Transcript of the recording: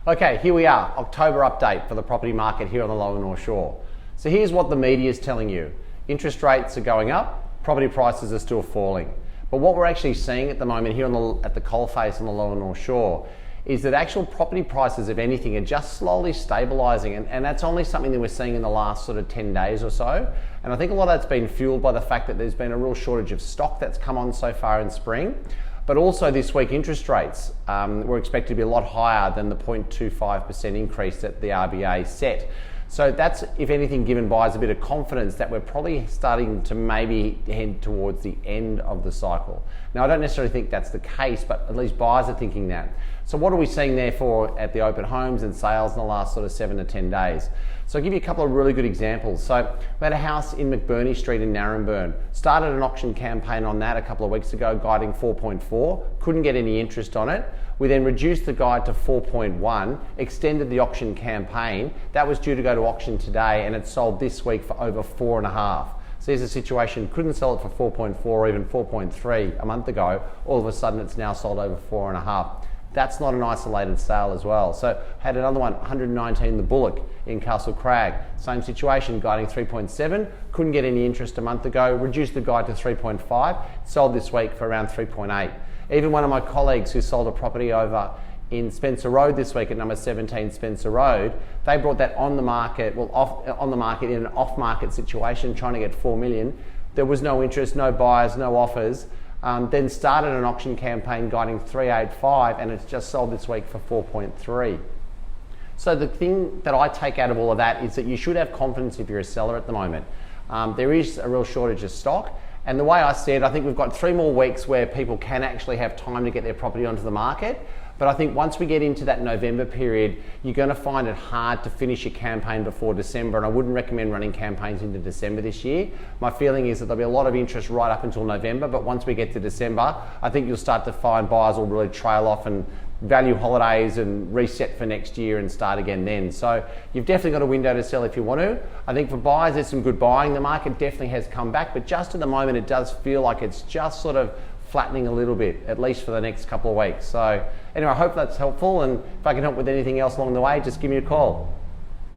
Okay, here we are, October update for the property market here on the Lower North Shore. So here's what the media is telling you. Interest rates are going up, property prices are still falling. But what we're actually seeing at the moment here at the coalface on the Lower North Shore is that actual property prices, if anything, are just slowly stabilising, and that's only something that we're seeing in the last sort of 10 days or so. And I think a lot of that's been fueled by the fact that there's been a real shortage of stock that's come on so far in spring. But also this week, interest rates were expected to be a lot higher than the 0.25% increase that the RBA set. So that's, if anything, given buyers a bit of confidence that we're probably starting to maybe head towards the end of the cycle. Now, I don't necessarily think that's the case, but at least buyers are thinking that. So what are we seeing therefore at the open homes and sales in the last sort of 7 to 10 days? So I'll give you a couple of really good examples. So we had a house in McBurney Street in Narrabeen. Started an auction campaign on that a couple of weeks ago, guiding 4.4. Couldn't get any interest on it. We then reduced the guide to 4.1, extended the auction campaign. That was due to go to auction today, and it sold this week for over 4.5. So here's a situation, couldn't sell it for 4.4 or even 4.3 a month ago. All of a sudden it's now sold over 4.5. That's not an isolated sale as well. So had another one, 119 The Bullock in Castle Crag. Same situation, guiding 3.7. Couldn't get any interest a month ago. Reduced the guide to 3.5. Sold this week for around 3.8. Even one of my colleagues who sold a property over in Spencer Road this week at number 17 Spencer Road, they brought that on the market, on the market in an off-market situation, trying to get 4 million. There was no interest, no buyers, no offers. Then started an auction campaign guiding 385, and it's just sold this week for 4.3. So the thing that I take out of all of that is that you should have confidence if you're a seller at the moment. There is a real shortage of stock, and the way I see it, I think we've got 3 more weeks where people can actually have time to get their property onto the market. But I think once we get into that November period, you're going to find it hard to finish your campaign before December, and I wouldn't recommend running campaigns into December this year. My feeling is that there'll be a lot of interest right up until November, but once we get to December, I think you'll start to find buyers will really trail off and value holidays and reset for next year and start again then. So you've definitely got a window to sell if you want to. I think for buyers, there's some good buying. The market definitely has come back, but just at the moment, it does feel like it's just sort of flattening a little bit, at least for the next couple of weeks. So anyway, I hope that's helpful, and if I can help with anything else along the way, just give me a call.